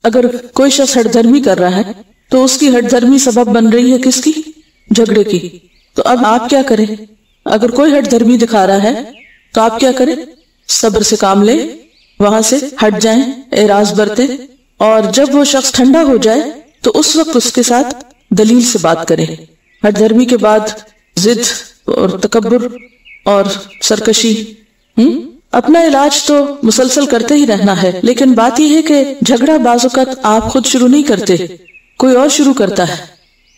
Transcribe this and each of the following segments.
اگر کوئی شخص ہٹ دھرمی کر رہا ہے تو اس کی ہٹ دھرمی سبب بن رہی ہے کس کی؟ جھگڑے کی. تو اب آپ کیا کریں؟ اگر کوئی ہٹ دھرمی دکھا رہا ہے تو آپ کیا کریں؟ صبر سے کام لیں، وہاں سے ہٹ جائیں، اعراض برتیں، اور جب وہ شخص ٹھنڈا ہو جائے تو اس وقت اس کے ساتھ دلیل سے بات کریں. ہٹ دھرمی کے بعد ضد اور تکبر اور سرکشی. اپنا علاج تو مسلسل کرتے ہی رہنا ہے، لیکن بات یہ ہے کہ جھگڑا بعض اوقات آپ خود شروع نہیں کرتے، کوئی اور شروع کرتا ہے،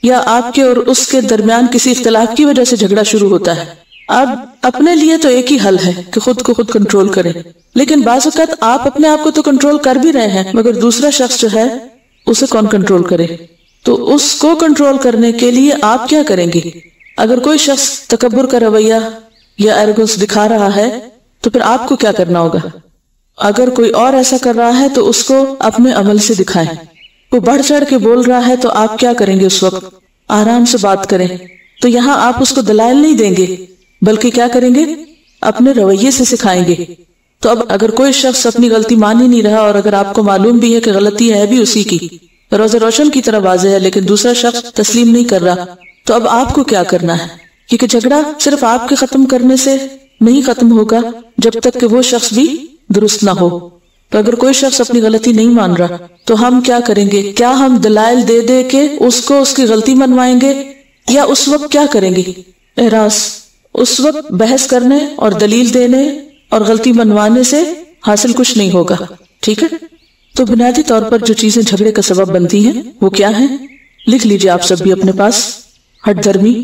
یا آپ کے اور اس کے درمیان کسی اختلاف کی وجہ سے جھگڑا شروع ہوتا ہے. اب اپنے لیے تو ایک ہی حل ہے کہ خود کو خود کنٹرول کریں، لیکن بعض اوقات آپ اپنے آپ کو تو کنٹرول کر بھی رہے ہیں، مگر دوسرا شخص جو ہے اسے کون کنٹرول کرے؟ تو اس کو کنٹرول کرنے کے لیے آپ کیا کریں گے؟ اگر کوئی شخص تکبر کا رویہ یا ایروگنس دکھا رہا ہے تو پھر آپ کو کیا کرنا ہوگا؟ اگر کوئی اور ایسا کر رہا ہے تو اس کو اپنے عمل سے دکھائیں. کوئی بڑھ چڑھ کے بول رہا ہے تو آپ کیا کریں گے؟ اس وقت آرام سے بات کریں. تو یہاں آپ اس کو دلائل نہیں دیں گے، بلکہ کیا کریں گے؟ اپنے رویے سے سکھائیں گے. تو اب اگر کوئی شخص اپنی غلطی مان ہی نہیں رہا، اور اگر آپ کو معلوم بھی ہے کہ غلطی ہے بھی اسی کی، روز روشن کی طرح واضح ہے، لیکن دوسرا شخص تسلیم نہیں کر رہا، تو اب آپ کو کیا کرنا ہے؟ کیونکہ جھگڑا صرف آپ کے ختم کرنے سے نہیں ختم ہوگا جب تک کہ وہ شخص بھی درست نہ ہو. تو اگر کوئی شخص اپنی غلطی نہیں مان رہا تو ہم کیا کریں گے؟ کیا ہم دلائل دے دے کے اس کو اس کی غلطی منوائیں گے، یا اس وقت کیا کریں گے؟ اعراض. اس وقت بحث کرنے اور دلیل دینے اور غلطی منوانے سے حاصل کچھ نہیں ہوگا. ٹھیک ہے؟ تو بنیادی طور پر جو چیزیں جھگڑے کا سبب بنتی ہیں وہ کیا ہیں؟ لکھ لیجئے آپ سب بھی اپنے پاس. ہٹ دھرمی،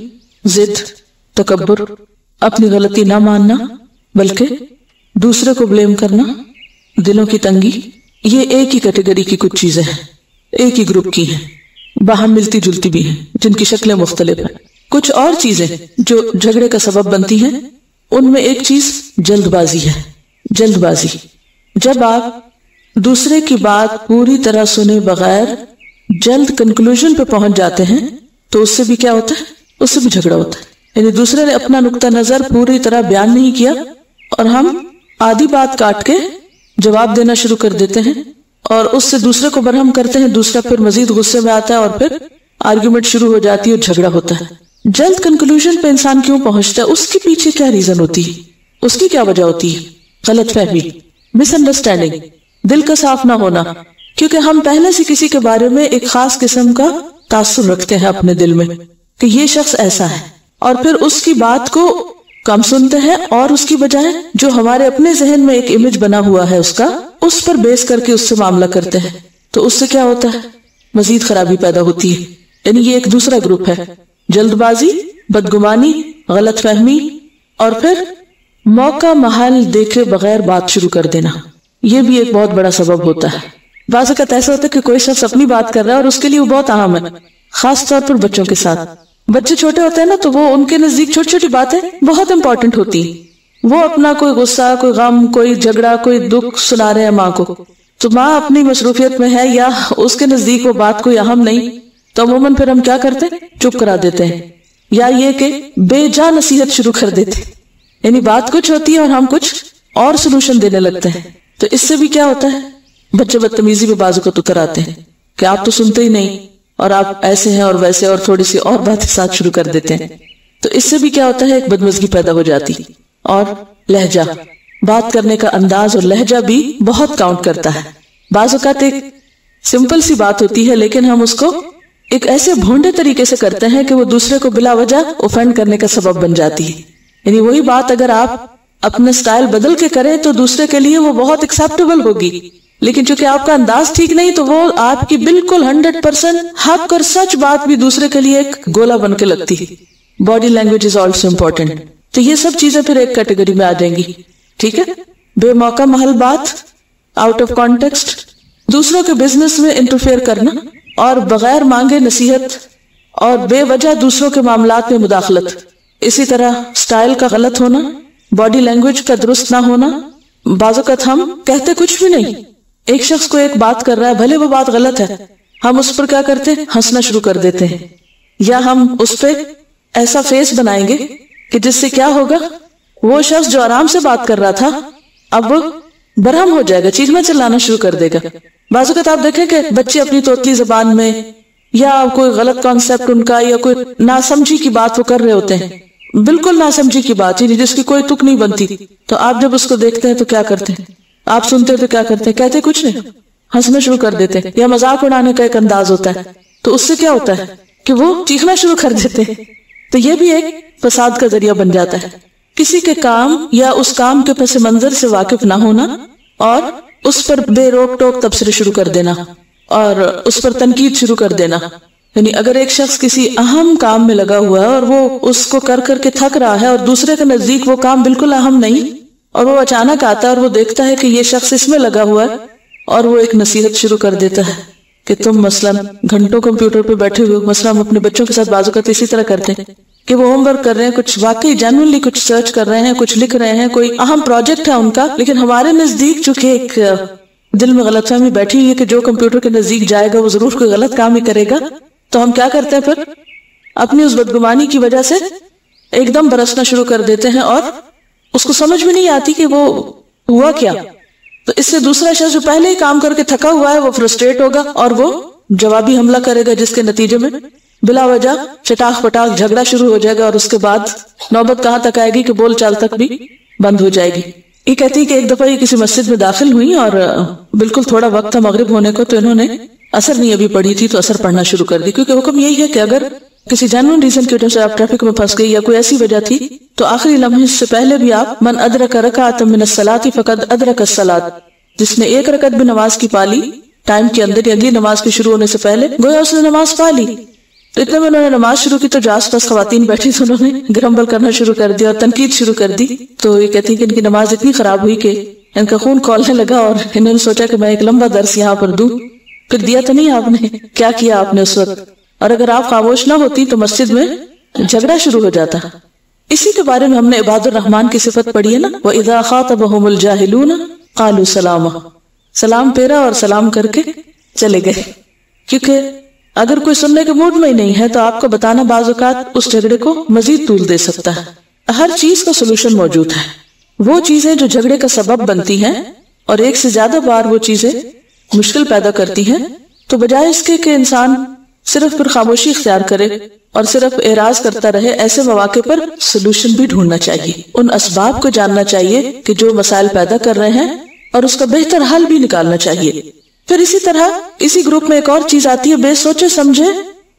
ضد، تکبر، اپنی غلطی نہ ماننا بلکہ دوسرے کو بلیم کرنا، دلوں کی تنگی. یہ ایک ہی کیٹیگری کی کچھ چیزیں ہیں، ایک ہی گروپ کی ہیں، باہم ملتی جلتی بھی ہیں، جن کی شکلیں مختلف ہیں. کچھ اور چیزیں جو جھگڑے کا سبب بنتی ہیں، ان میں ایک چیز جلد بازی ہے. جلد بازی. جب آپ دوسرے کی بات پوری طرح سنے بغیر جلد کنکلوژن پہ پہنچ جاتے ہیں تو اس سے بھی کیا ہوتا ہے؟ اس سے بھی جھگڑا ہوتا ہے. یعنی دوسرے نے اپنا نقطہ نظر پوری طرح بیان نہیں کیا اور ہم آدھی بات کاٹ کے جواب دینا شروع کر دیتے ہیں اور اس سے دوسرے کو برہم کرتے ہیں. دوسرا پھر مزید غصے میں آتا ہے اور پھر آرگیومنٹ شروع ہو جاتی ہے اور جھگڑا ہوتا ہے. جلد کنکلوژن پہ انسان کیوں پہنچتا ہے؟ اس کے پیچھے کیا ریزن ہوتی ہے؟ اس کی کیا وجہ ہوتی ہے؟ غلط فہمی، مس انڈرسٹینڈنگ، دل کا صاف نہ ہونا. کیونکہ ہم پہلے سے کسی کے بارے میں ایک خاص قسم کا تاثر رکھتے ہیں اپنے دل میں کہ یہ شخص ایسا ہے، اور پھر اس کی بات کو کم سنتے ہیں اور اس کی بجائے جو ہمارے اپنے ذہن میں ایک امیج بنا ہوا ہے اس کا، اس پر بیس کر کے اس سے معاملہ کرتے ہیں. تو اس سے کیا ہوتا ہے؟ مزید خرابی پیدا ہوتی ہے. یعنی یہ ایک دوسرا گروپ ہے. جلد بازی، بدگمانی، غلط فہمی، اور پھر موقع محل دیکھے بغیر بات شروع کر دینا. یہ بھی ایک بہت بڑا سبب ہوتا ہے. بعض اوقات ایسا ہوتا ہے کہ کوئی شخص اپنی بات کر رہا ہے اور اس کے لیے وہ بہت اہم ہے، خاص طور پر بچوں کے ساتھ. بچے چھوٹے ہوتے ہیں نا، تو وہ ان کے نزدیک چھوٹی چھوٹی باتیں بہت امپورٹنٹ ہوتی ہیں. وہ اپنا کوئی غصہ، کوئی غم، کوئی جھگڑا، کوئی دکھ سنا رہے ہیں ماں کو، تو ماں اپنی مصروفیت میں ہے یا اس کے نزدیک وہ بات کوئی اہم نہیں، تو عموماً پھر ہم کیا کرتے ہیں؟ چپ کرا دیتے ہیں، یا یہ کہ بے جا نصیحت شروع کر دیتے ہیں. یعنی بات کچھ ہوتی ہے اور ہم کچھ اور سلوشن دینے لگتے ہیں. تو اس سے بھی کیا ہوتا ہے؟ بچے بدتمیزی پہ بازو کو اتر آتے ہیں کہ آپ تو سنتے ہی نہیں، اور آپ ایسے ہیں اور ویسے، اور تھوڑی سی اور باتیں ساتھ شروع کر دیتے ہیں. تو اس سے بھی کیا ہوتا ہے؟ ایک بدمزگی پیدا ہو جاتی. اور لہجہ، بات کرنے کا انداز اور لہجہ بھی بہت کاؤنٹ کرتا ہے. بعض اوقات ایک سمپل سی بات ہوتی ہے لیکن ہم اس کو ایک ایسے بھونڈے طریقے سے کرتے ہیں کہ وہ دوسرے کو بلا وجہ اوفینڈ کرنے کا سبب بن جاتی ہے. یعنی وہی بات اگر آپ اپنا سٹائل بدل کے کریں تو دوسرے کے لیے وہ بہت ایکسیپٹیبل ہوگی، لیکن چونکہ آپ کا انداز ٹھیک نہیں تو وہ آپ کی بالکل 100% حق اور سچ بات بھی دوسرے کے لیے ایک گولا بن کے لگتی ہے. Body language is also important. تو یہ سب چیزیں پھر ایک کیٹیگری میں آ جائیں گی. ٹھیک ہے؟ بے موقع محل بات، آؤٹ آف کانٹیکسٹ، دوسروں کے بزنس میں انٹرفیئر کرنا، اور بغیر مانگے نصیحت، اور بے وجہ دوسروں کے معاملات میں مداخلت. اسی طرح سٹائل کا غلط ہونا، باڈی لینگویج کا درست نہ ہونا. بعض اوقات ہم کہتے کچھ بھی نہیں، ایک شخص کو ایک بات کر رہا ہے، بھلے وہ بات غلط ہے، ہم اس پر کیا کرتے ہیں؟ ہنسنا شروع کر دیتے ہیں، یا ہم اس پہ ایسا فیس بنائیں گے کہ جس سے کیا ہوگا؟ وہ شخص جو آرام سے بات کر رہا تھا اب وہ برہم ہو جائے گا، چیخنا چلانا شروع کر دے گا. بعض اوقات آپ دیکھیں کہ بچے اپنی توتلی زبان میں یا کوئی غلط کانسیپٹ ان کا یا کوئی ناسمجھی کی بات وہ کر رہے ہوتے ہیں، بالکل ناسمجھی کی بات یعنی جس کی کوئی تک نہیں بنتی، تو آپ جب اس کو دیکھتے ہیں تو کیا کرتے ہیں؟ آپ سنتے ہیں تو کیا کرتے ہیں؟ کہتے کچھ نہیں، ہنسنا شروع کر دیتے ہیں، یا مذاق اڑانے کا ایک انداز ہوتا ہے، تو اس سے کیا ہوتا ہے کہ وہ چیخنا شروع کر دیتے ہیں، تو یہ بھی ایک فساد کا ذریعہ بن جاتا ہے۔ کسی کے کام یا اس کام کے پس منظر سے واقف نہ ہونا اور اس پر بے روک ٹوک تبصرے شروع کر دینا اور اس پر تنقید شروع کر دینا، یعنی اگر ایک شخص کسی اہم کام میں لگا ہوا ہے اور وہ اس کو کر کر کے تھک رہا ہے اور دوسرے کے نزدیک وہ کام بالکل اہم نہیں، اور وہ اچانک آتا ہے اور وہ دیکھتا ہے کہ یہ شخص اس میں لگا ہوا ہے اور وہ ایک نصیحت شروع کر دیتا ہے کہ تم مثلا گھنٹوں کمپیوٹر پہ بیٹھے ہوئے، مثلا ہم اپنے بچوں کے ساتھ بعض اوقات اسی طرح کرتے ہیں کہ وہ ہوم ورک کر رہے ہیں، کچھ واقعی جینوئنلی کچھ سرچ کر رہے ہیں، کچھ لکھ رہے ہیں، کوئی اہم پروجیکٹ ہے ان کا، لیکن ہمارے نزدیک چونکہ ایک دل میں غلط فہمی بیٹھی ہوئی ہے کہ جو کمپیوٹر کے نزدیک جائے گا وہ ضرور کوئی غلط کام ہی کرے گا، تو ہم کیا کرتے ہیں پھر اپنی اس بدگمانی کی وجہ سے ایک دم برسنا شروع کر دیتے ہیں اور اس کو سمجھ بھی نہیں آتی کہ وہ ہوا کیا۔ تو اس سے دوسرا شخص جو پہلے ہی کام کر کے تھکا ہوا ہے وہ فرسٹریٹ ہوگا اور وہ جوابی حملہ کرے گا، جس کے نتیجے میں بلا وجہ چٹاخ پٹاخ جھگڑا شروع ہو جائے گا اور اس کے بعد نوبت کہاں تک آئے گی کہ بول چال تک بھی بند ہو جائے گی۔ یہ کہتی ہے کہ ایک دفعہ یہ کسی مسجد میں داخل ہوئی اور بالکل تھوڑا وقت تھا مغرب ہونے کو، تو انہوں نے اثر نہیں ابھی پڑھی تھی تو اثر پڑھنا شروع کر دی، کیونکہ حکم یہی ہے کہ اگر کسی جینوئن ریزن کی وجہ سے آپ ٹریفک میں پھنس گئی یا کوئی ایسی وجہ تھی تو آخری لمحے سے پہلے بھی آپ من ادرک رکعۃ من الصلاۃ فقد ادرک الصلاۃ، جس نے ایک رکعت بھی نماز کی پالی ٹائم کے اندر، اگلی نماز کے شروع ہونے سے پہلے، گویا اس نے نماز پا لی۔ تو اتنے میں انہوں نے نماز شروع کی تو جو آس پاس خواتین بیٹھی تو انہوں نے گرمبل کرنا شروع کر دیا اور تنقید شروع کر دی۔ تو یہ کہتی ہیں کہ ان کی نماز اتنی خراب ہوئی کہ ان کا خون کھولنے لگا اور انہوں نے سوچا کہ میں ایک لمبا درس یہاں پر دوں۔ پھر دیا تو نہیں آپ نے، کیا کیا آپ نے اس وقت؟ اور اگر آپ خاموش نہ ہوتی تو مسجد میں جھگڑا شروع ہو جاتا۔ اسی کے بارے میں ہم نے عباد الرحمن کی صفت پڑھی ہے نا، وَإِذَا خَاطَبَهُمُ الْجَاهِلُونَ قَالُوا سَلَامًا، سلام پھیرا اور سلام کر کے چلے گئے، کیونکہ اگر کوئی سننے کے موڈ میں ہی نہیں ہے تو آپ کو بتانا بعض اوقات اس جھگڑے کو مزید طول دے سکتا ہے۔ ہر چیز کا سولوشن موجود ہے، وہ چیزیں جو جھگڑے کا سبب بنتی ہیں اور ایک سے زیادہ بار وہ چیزیں مشکل پیدا کرتی ہیں، تو بجائے اس کے کہ انسان صرف پھر خاموشی اختیار کرے اور صرف اعراض کرتا رہے، ایسے مواقع پر سولوشن بھی ڈھونڈنا چاہیے، ان اسباب کو جاننا چاہیے کہ جو مسائل پیدا کر رہے ہیں اور اس کا بہتر حل بھی نکالنا چاہیے۔ پھر اسی طرح اسی گروپ میں ایک اور چیز آتی ہے، بے سوچے سمجھے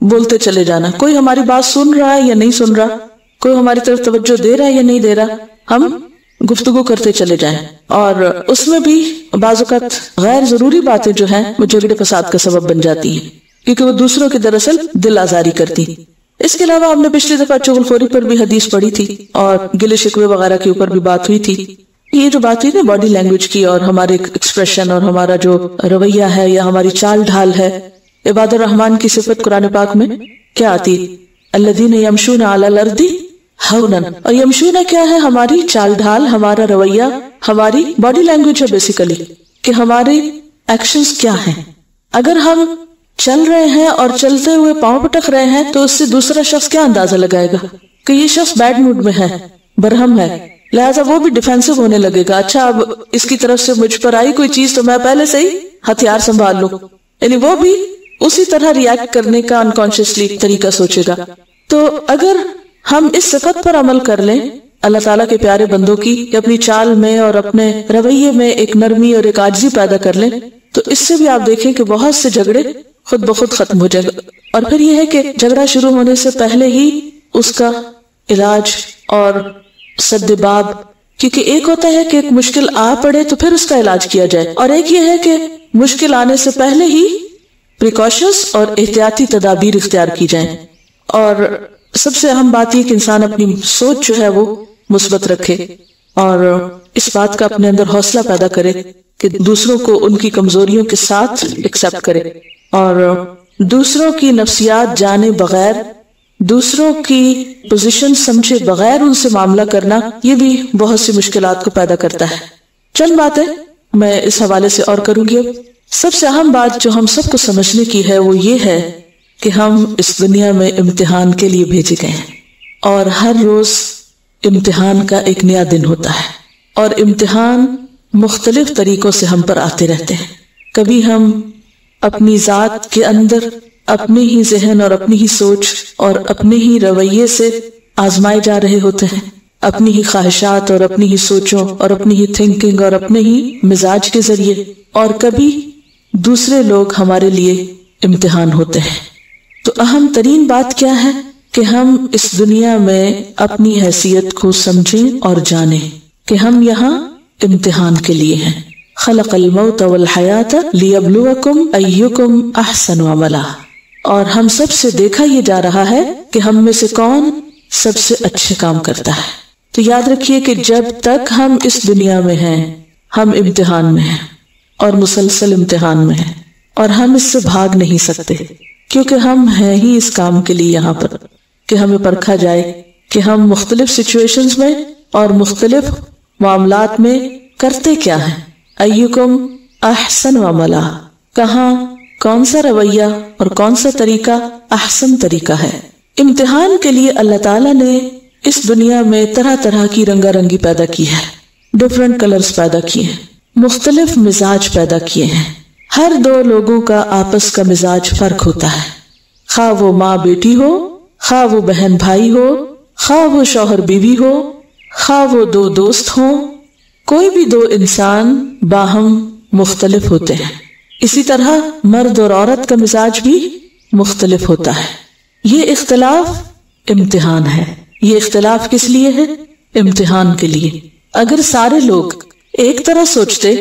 بولتے چلے جانا، کوئی ہماری بات سن رہا ہے یا نہیں سن رہا، کوئی ہماری طرف توجہ دے رہا ہے یا نہیں دے رہا، ہم گفتگو کرتے چلے جائیں، اور اس میں بھی بعض اوقات غیر ضروری باتیں جو ہیں وہ جھگڑے فساد کا سبب بن جاتی ہیں، کیونکہ وہ دوسروں کی دراصل دل آزاری کرتی۔ اس کے علاوہ ہم نے پچھلی دفعہ چغلخوری پر بھی حدیث پڑھی تھی اور گلے شکوے وغیرہ کے اوپر بھی بات ہوئی تھی۔ یہ جو بات ہوئی نا باڈی لینگویج کی اور ہمارے ایکسپریشن اور ہمارا جو رویہ ہے یا ہماری چال ڈھال ہے، عباد الرحمن کی صفت قرآن پاک میں کیا آتی؟ الذین یمشون علی الارض ہونا، اور یمشون کیا ہے؟ ہماری چال ڈھال، ہمارا رویہ، ہماری باڈی لینگویج ہے بیسیکلی، کہ ہمارے ایکشنز کیا ہیں۔ اگر ہم چل رہے ہیں اور چلتے ہوئے پاؤں پٹک رہے ہیں تو اس سے دوسرا شخص کیا اندازہ لگائے گا کہ یہ شخص بیڈ موڈ میں ہے، برہم ہے، لہٰذا وہ بھی ڈیفینسو ہونے لگے گا، اچھا اب اس کی طرف سے مجھ پر آئی کوئی چیز تو میں پہلے سے ہی ہتھیار سنبھال لوں، یعنی وہ بھی اسی طرح ریاکٹ کرنے کا انکانشیسلی طریقہ سوچے گا۔ تو اگر ہم اس صفت پر عمل کر لیں اللہ تعالیٰ کے پیارے بندوں کی، کہ اپنی چال میں اور اپنے رویے میں ایک نرمی اور ایک عاجزی پیدا کر لیں، تو اس سے بھی آپ دیکھیں کہ بہت سے جھگڑے خود بخود ختم ہو جائے گا۔ اور پھر یہ ہے کہ جھگڑا شروع ہونے سے پہلے ہی اس کا علاج اور سد باب، کیونکہ ایک ہوتا ہے کہ ایک مشکل آ پڑے تو پھر اس کا علاج کیا جائے، اور ایک یہ ہے کہ مشکل آنے سے پہلے ہی پریکاشنز اور احتیاطی تدابیر اختیار کی جائیں۔ اور سب سے اہم بات یہ کہ انسان اپنی سوچ جو ہے وہ مثبت رکھے اور اس بات کا اپنے اندر حوصلہ پیدا کرے کہ دوسروں کو ان کی کمزوریوں کے ساتھ ایکسپٹ کرے، اور دوسروں کی نفسیات جانے بغیر، دوسروں کی پوزیشن سمجھے بغیر ان سے معاملہ کرنا، یہ بھی بہت سی مشکلات کو پیدا کرتا ہے۔ چند باتیں میں اس حوالے سے اور کروں گی۔ سب سے اہم بات جو ہم سب کو سمجھنے کی ہے وہ یہ ہے کہ ہم اس دنیا میں امتحان کے لیے بھیجے گئے ہیں، اور ہر روز امتحان کا ایک نیا دن ہوتا ہے، اور امتحان مختلف طریقوں سے ہم پر آتے رہتے ہیں۔ کبھی ہم اپنی ذات کے اندر اپنے ہی ذہن اور اپنی ہی سوچ اور اپنے ہی رویے سے آزمائے جا رہے ہوتے ہیں، اپنی ہی خواہشات اور اپنی ہی سوچوں اور اپنی ہی تھنکنگ اور اپنے ہی مزاج کے ذریعے، اور کبھی دوسرے لوگ ہمارے لیے امتحان ہوتے ہیں۔ تو اہم ترین بات کیا ہے کہ ہم اس دنیا میں اپنی حیثیت کو سمجھیں اور جانیں کہ ہم یہاں امتحان کے لیے ہیں۔ خلق الموت والحیات لیبلوکم ایکم احسن عملا، اور ہم سب سے دیکھا یہ جا رہا ہے کہ ہم میں سے کون سب سے اچھے کام کرتا ہے۔ تو یاد رکھیے کہ جب تک ہم اس دنیا میں ہیں ہم امتحان میں ہیں، اور مسلسل امتحان میں ہیں، اور ہم اس سے بھاگ نہیں سکتے، کیونکہ ہم ہیں ہی اس کام کے لیے یہاں پر کہ ہمیں پرکھا جائے کہ ہم مختلف سچویشنز میں اور مختلف معاملات میں کرتے کیا ہیں۔ ایکم احسن عملا، کہاں کون سا رویہ اور کون سا طریقہ احسن طریقہ ہے۔ امتحان کے لیے اللہ تعالیٰ نے اس دنیا میں طرح طرح کی رنگا رنگی پیدا کی ہے، ڈفرنٹ کلرز پیدا کیے ہیں، مختلف مزاج پیدا کیے ہیں۔ ہر دو لوگوں کا آپس کا مزاج فرق ہوتا ہے، خواہ وہ ماں بیٹی ہو، خواہ وہ بہن بھائی ہو، خواہ وہ شوہر بیوی ہو، خواہ وہ دو دوست ہوں، کوئی بھی دو انسان باہم مختلف ہوتے ہیں۔ اسی طرح مرد اور عورت کا مزاج بھی مختلف ہوتا ہے۔ یہ اختلاف امتحان ہے۔ یہ اختلاف کس لیے ہے؟ امتحان کے لیے۔ اگر سارے لوگ ایک طرح سوچتے،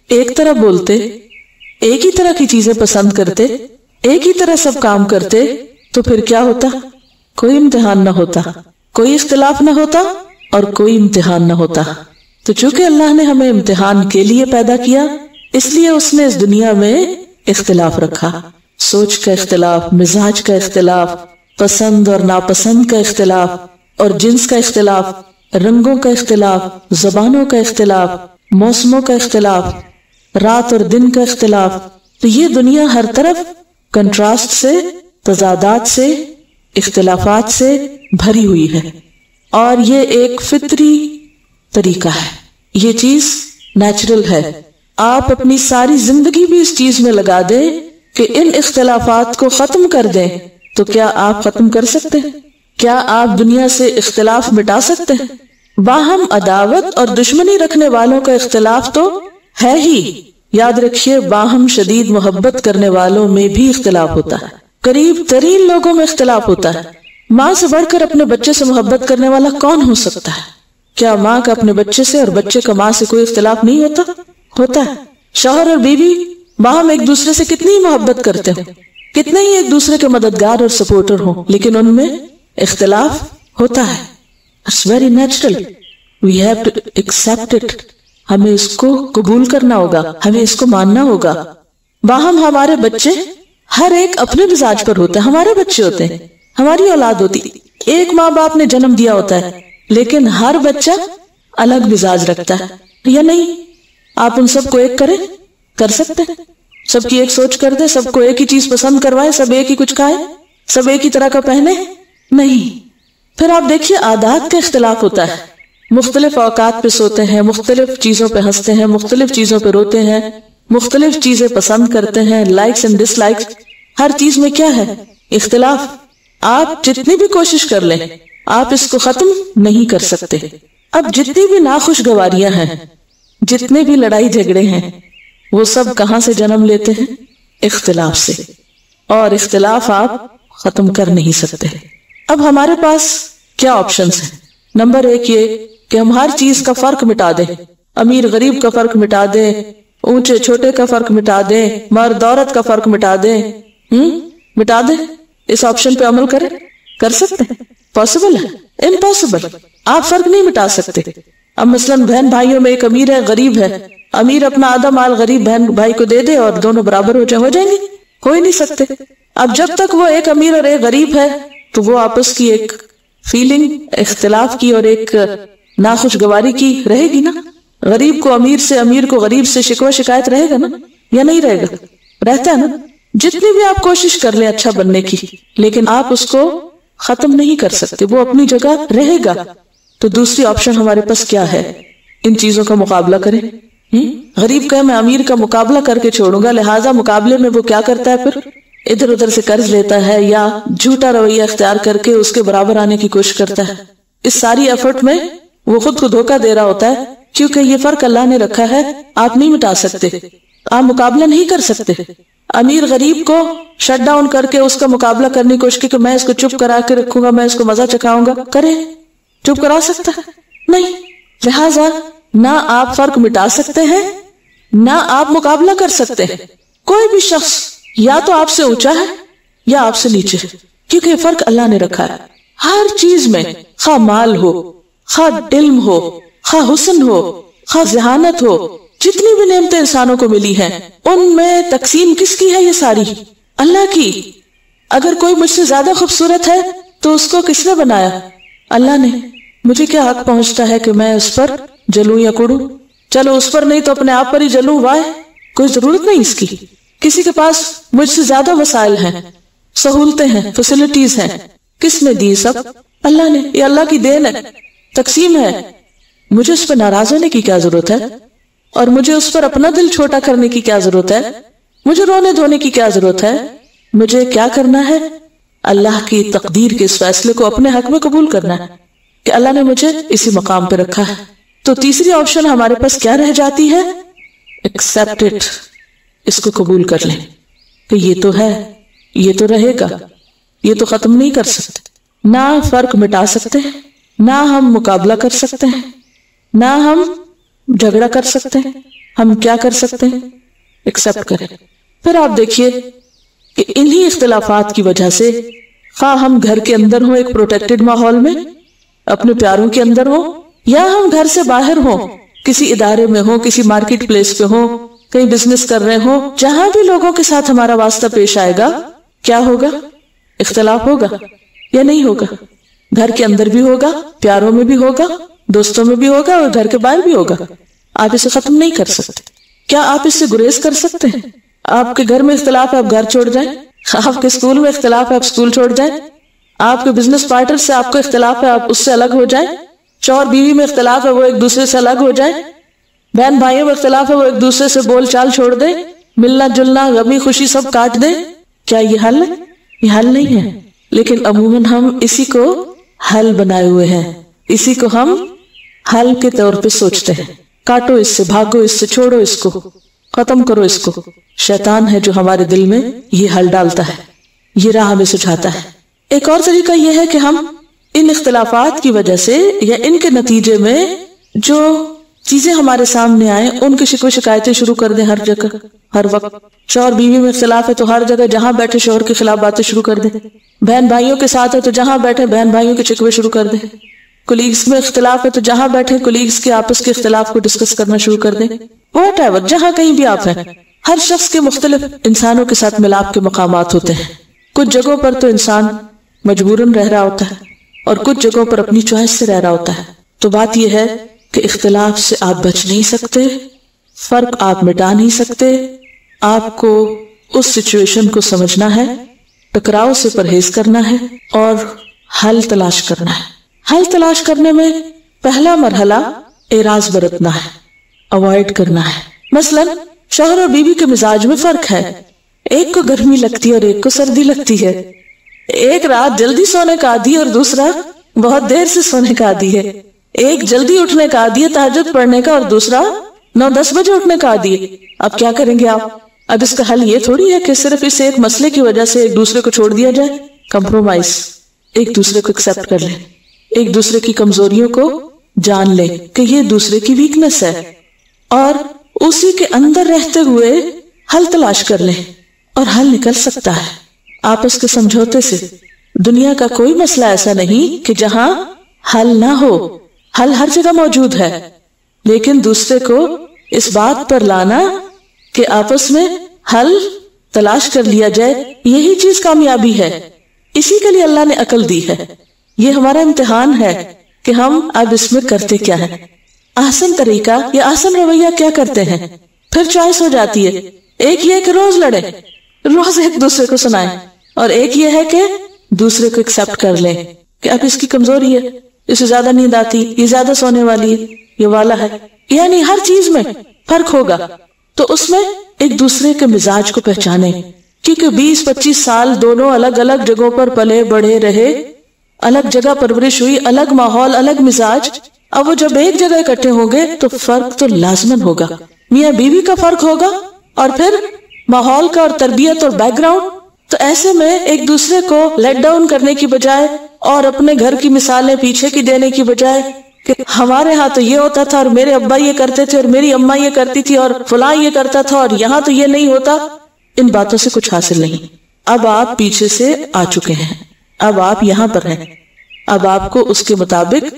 ایک طرح بولتے، ایک ہی طرح کی چیزیں پسند کرتے، ایک ہی طرح سب کام کرتے، تو پھر کیا ہوتا؟ کوئی امتحان نہ ہوتا، کوئی اختلاف نہ ہوتا اور کوئی امتحان نہ ہوتا۔ تو چونکہ اللہ نے ہمیں امتحان کے لیے پیدا کیا، اس لیے اس نے اس دنیا میں اختلاف رکھا، سوچ کا اختلاف، مزاج کا اختلاف، پسند اور ناپسند کا اختلاف، اور جنس کا اختلاف، رنگوں کا اختلاف، زبانوں کا اختلاف، موسموں کا اختلاف، رات اور دن کا اختلاف۔ تو یہ دنیا ہر طرف کنٹراسٹ سے، تضادات سے، اختلافات سے بھری ہوئی ہے، اور یہ ایک فطری طریقہ ہے، یہ چیز نیچرل ہے۔ آپ اپنی ساری زندگی بھی اس چیز میں لگا دیں کہ ان اختلافات کو ختم کر دیں، تو کیا آپ ختم کر سکتے ہیں؟ کیا آپ دنیا سے اختلاف مٹا سکتے ہیں؟ باہم عداوت اور دشمنی رکھنے والوں کا اختلاف تو ہے ہی۔ یاد رکھیے، باہم شدید محبت کرنے والوں میں بھی اختلاف ہوتا ہے، قریب ترین لوگوں میں اختلاف ہوتا ہے۔ ماں سے بڑھ کر اپنے بچے سے محبت کرنے والا کون ہو سکتا ہے؟ کیا ماں کا اپنے بچے سے اور بچے کا ماں سے کوئی اختلاف نہیں ہوتا؟ ہوتا ہے۔ شوہر اور بیوی باہم ایک دوسرے سے کتنی محبت کرتے ہوں، کتنے ہی ایک دوسرے کے مددگار اور سپورٹر ہوں، لیکن ان میں اختلاف ہوتا ہے۔ It's very natural. We have to accept it. ہمیں اس کو قبول کرنا ہوگا، ہمیں اس کو ماننا ہوگا۔ باہم ہمارے بچے ہر ایک اپنے مزاج پر ہوتے ہیں، ہمارے بچے ہوتے ہیں، ہماری اولاد ہوتی، ایک ماں باپ نے جنم دیا ہوتا ہے، لیکن ہر بچہ الگ مزاج رکھتا ہے، یا نہیں؟ آپ ان سب کو ایک کریں، کر سکتے ہیں؟ سب کی ایک سوچ کر دیں، سب کو ایک ہی چیز پسند کروائیں، سب ایک ہی کچھ کھائیں، سب ایک ہی طرح کا پہنے؟ نہیں۔ پھر آپ دیکھیے، عادات کا اختلاف ہوتا ہے، مختلف اوقات پہ سوتے ہیں، مختلف چیزوں پہ ہنستے ہیں، مختلف چیزوں پہ روتے ہیں، مختلف چیزیں پسند کرتے ہیں، لائکس اینڈ ڈس لائکس، ہر چیز میں کیا ہے؟ اختلاف۔ آپ جتنی بھی کوشش کر لیں، آپ اس کو ختم نہیں کر سکتے۔ اب جتنی بھی ناخوشگواریاں ہیں، جتنے بھی لڑائی جھگڑے ہیں، وہ سب کہاں سے جنم لیتے ہیں؟ اختلاف سے، اور اختلاف آپ ختم کر نہیں سکتے۔ اب ہمارے پاس کیا آپشنز ہیں؟ نمبر ایک یہ کہ ہم ہر چیز کا فرق مٹا دیں، امیر غریب کا فرق مٹا دیں، اونچے چھوٹے کا فرق مٹا دیں، مرد عورت کا فرق مٹا دیں، مٹا دیں۔ اس آپشن پہ عمل کریں، کر سکتے ہیں؟ پاسبل ہے؟ امپاسبل۔ آپ فرق نہیں مٹا سکتے۔ اب مثلاً بہن بھائیوں میں ایک امیر ہے، غریب ہے، امیر اپنا آدھا مال غریب بہن بھائی کو دے دے اور دونوں برابر ہو جائیں گے؟ ہو ہی نہیں سکتے۔ اب جب تک وہ ایک امیر اور ایک غریب ہے تو وہ آپس کی ایک فیلنگ اختلاف کی اور ایک ناخوشگواری کی رہے گی نا۔ غریب کو امیر سے، امیر کو غریب سے شکوہ شکایت رہے گا نا، یا نہیں رہے گا؟ رہتا ہے نا۔ جتنی بھی آپ کوشش کر لیں اچھا بننے کی، لیکن آپ اس کو ختم نہیں کر سکتے، وہ اپنی جگہ رہے گا۔ تو دوسری آپشن ہمارے پاس کیا ہے؟ ان چیزوں کا مقابلہ کریں، غریب کا میں امیر کا مقابلہ کر کے چھوڑوں گا، لہٰذا مقابلے میں وہ کیا کرتا ہے؟ پھر ادھر ادھر سے قرض لیتا ہے یا جھوٹا رویہ اختیار کر کے اس کے برابر آنے کی کوشش کرتا ہے۔ اس ساری ایفرٹ میں وہ خود کو دھوکہ دے رہا ہوتا ہے، کیونکہ یہ فرق اللہ نے رکھا ہے، آپ نہیں مٹا سکتے، آپ مقابلہ نہیں کر سکتے۔ امیر غریب کو شٹ ڈاؤن کر کے اس کا مقابلہ کرنے کی کوشش کی کہ میں اس کو چپ کرا کے رکھوں گا، میں اس کو مزہ چکھاؤں گا، کرے؟ چپ کرا سکتا ہے؟ نہیں۔ لہٰذا نہ آپ فرق مٹا سکتے ہیں، نہ آپ مقابلہ کر سکتے ہیں۔ کوئی بھی شخص یا تو آپ سے اونچا ہے یا آپ سے نیچے ہے، کیونکہ یہ فرق اللہ نے رکھا ہے ہر چیز میں، خواہ مال ہو، خواہ علم ہو، خواہ حسن ہو، خواہ ذہانت ہو، جتنی بھی نعمتیں انسانوں کو ملی ہیں ان میں تقسیم کس کی ہے؟ یہ ساری اللہ کی۔ اگر کوئی مجھ سے زیادہ خوبصورت ہے تو اس کو کس نے بنایا؟ اللہ نے۔ مجھے کیا حق پہنچتا ہے کہ میں اس پر جلوں یا کڑوں؟ چلو اس پر نہیں تو اپنے آپ پر ہی جلوں، وائے؟ کوئی ضرورت نہیں اس کی۔ کسی کے پاس مجھ سے زیادہ وسائل ہیں، سہولتیں ہیں، فیسلٹیز ہیں، کس نے دی؟ سب اللہ نے۔ یہ اللہ کی دین ہے، تقسیم ہے۔ مجھے اس پر ناراض ہونے کی کیا ضرورت ہے؟ اور مجھے اس پر اپنا دل چھوٹا کرنے کی کیا ضرورت ہے؟ مجھے رونے دھونے کی کیا ضرورت ہے؟ مجھے کیا کرنا ہے؟ اللہ کی تقدیر کے اس فیصلے کو اپنے حق میں قبول کرنا ہے کہ اللہ نے مجھے اسی مقام پہ رکھا ہے۔ تو تیسری آپشن ہمارے پاس کیا رہ جاتی ہے؟ ایکسپٹ اٹ، اس کو قبول کر لیں کہ یہ تو ہے، یہ تو رہے گا، یہ تو ختم نہیں کر سکتے۔ نہ فرق مٹا سکتے ہیں، نہ ہم مقابلہ کر سکتے ہیں، نہ ہم جھگڑا کر سکتے ہیں۔ ہم کیا کر سکتے ہیں؟ ایکسپٹ کریں۔ پھر آپ دیکھیے کہ انہی اختلافات کی وجہ سے، خواہ ہم گھر کے اندر ہوں ایک پروٹیکٹڈ ماحول میں، اپنے پیاروں کے اندر ہوں، یا ہم گھر سے باہر ہوں، کسی ادارے میں ہوں، کسی مارکیٹ پلیس پہ ہوں، کہیں بزنس کر رہے ہوں، جہاں بھی لوگوں کے ساتھ ہمارا واسطہ پیش آئے گا، کیا ہوگا؟ اختلاف ہوگا یا نہیں ہوگا؟ گھر کے اندر بھی ہوگا، پیاروں میں بھی ہوگا، دوستوں میں بھی ہوگا، اور گھر کے باہر بھی ہوگا۔ آپ اسے ختم نہیں کر سکتے۔ کیا آپ اس سے گریز کر سکتے ہیں؟ آپ کے گھر میں اختلاف ہے، آپ گھر چھوڑ جائیں؟ آپ کے اسکول میں اختلاف ہے، آپ اسکول چھوڑ جائیں؟ آپ کے بزنس پارٹنر سے آپ کو اختلاف ہے، آپ اس سے الگ ہو جائیں؟ شوہر بیوی میں اختلاف ہے، وہ ایک دوسرے سے الگ ہو جائیں؟ بہن بھائیوں میں اختلاف ہے، وہ ایک دوسرے سے بول چال چھوڑ دیں؟ ملنا جلنا، غمی خوشی سب کاٹ دیں؟ کیا یہ حل ہے؟ یہ حل نہیں ہے۔ لیکن عموماً ہم اسی کو حل بنائے ہوئے ہیں، اسی کو ہم حل کے طور پہ سوچتے ہیں۔ کاٹو اس سے، بھاگو اس سے، چھوڑو اس کو، ختم کرو اس کو۔ شیطان ہے جو ہمارے دل میں یہ حل ڈالتا ہے، یہ راہ ہمیں سجھاتا ہے۔ ایک اور طریقہ یہ ہے کہ ہم ان اختلافات کی وجہ سے یا ان کے نتیجے میں جو چیزیں ہمارے سامنے آئیں ان کی شکوے شکایتیں شروع کر دیں، ہر جگہ ہر وقت۔ شوہر بیوی میں اختلاف ہے تو ہر جگہ جہاں بیٹھے شوہر کے خلاف باتیں شروع کر دیں۔ بہن بھائیوں کے ساتھ ہے تو جہاں بیٹھے بہن بھائیوں کے شکوے شروع کر دیں۔ کولیگز میں اختلاف ہے تو جہاں بیٹھے کولیگز کے آپس کے اختلاف کو ڈسکس کرنا شروع کر دیں۔ واٹ ایور، جہاں کہیں بھی آپ ہیں، ہر شخص کے مختلف انسانوں کے ساتھ ملاپ کے مقامات ہوتے ہیں۔ کچھ جگہوں پر تو انسان مجبوراً رہ رہا ہوتا ہے اور کچھ جگہوں پر اپنی چوائس سے رہ رہا ہوتا ہے۔ تو بات یہ ہے کہ اختلاف سے آپ بچ نہیں سکتے، فرق آپ مٹا نہیں سکتے۔ آپ کو اس سچویشن کو سمجھنا ہے، ٹکراؤ سے پرہیز کرنا ہے اور حل تلاش کرنا ہے۔ حل تلاش کرنے میں پہلا مرحلہ اعراض برتنا ہے، اوائڈ کرنا ہے۔ مثلا شوہر اور بیوی کے مزاج میں فرق ہے، ایک کو گرمی لگتی ہے اور ایک کو سردی لگتی ہے، ایک رات جلدی سونے کا عادی اور دوسرا بہت دیر سے سونے کا عادی ہے، ایک جلدی اٹھنے کا عادی ہے تہجد پڑھنے کا اور دوسرا 9-10 بجے اٹھنے کا عادی ہے۔ اب کیا کریں گے آپ؟ اب اس کا حل یہ تھوڑی ہے کہ صرف اس ایک مسئلے کی وجہ سے ایک دوسرے کو چھوڑ دیا جائے۔ کمپرومائز، ایک دوسرے کو ایکسپٹ کر لیں، ایک دوسرے کی کمزوریوں کو جان لیں کہ یہ دوسرے کی ویکنس ہے اور اسی کے اندر رہتے ہوئے حل تلاش کر لیں، اور حل نکل سکتا ہے آپس کے سمجھوتے سے۔ دنیا کا کوئی مسئلہ ایسا نہیں کہ جہاں حل نہ ہو، حل ہر جگہ موجود ہے، لیکن دوسرے کو اس بات پر لانا کہ آپس میں حل تلاش کر لیا جائے، یہی چیز کامیابی ہے۔ اسی کے لیے اللہ نے عقل دی ہے۔ یہ ہمارا امتحان ہے کہ ہم اب اس میں کرتے کیا ہیں، آسان طریقہ یا آسان رویہ کیا کرتے ہیں۔ پھر چوائس ہو جاتی ہے، ایک یہ کہ روز لڑیں، روز ایک دوسرے کو سنائیں، اور ایک یہ ہے کہ دوسرے کو ایکسپٹ کر لیں کہ اب اس کی کمزوری ہے، اسے زیادہ نیند آتی، یہ زیادہ سونے والی ہے، یہ والا ہے۔ یعنی ہر چیز میں فرق ہوگا تو اس میں ایک دوسرے کے مزاج کو پہچانے، کیونکہ 20-25 سال دونوں الگ الگ جگہوں پر پلے بڑھے رہے، الگ جگہ پرورش ہوئی، الگ ماحول، الگ مزاج. اب وہ جب ایک جگہ اکٹھے ہوں گے تو فرق تو لازماً ہوگا، میاں بیوی کا فرق ہوگا اور پھر ماحول کا اور تربیت اور بیک گراؤنڈ. تو ایسے میں ایک دوسرے کو لیٹ ڈاؤن کرنے کی بجائے اور اپنے گھر کی مثالیں پیچھے کی دینے کی بجائے کہ ہمارے ہاں تو یہ ہوتا تھا اور میرے ابا یہ کرتے تھے اور میری اماں یہ کرتی تھی اور فلاں یہ کرتا تھا اور یہاں تو یہ نہیں ہوتا، ان باتوں سے کچھ حاصل نہیں. اب آپ پیچھے سے آ چکے ہیں، اب آپ یہاں پر ہیں، اب آپ کو اس کے مطابق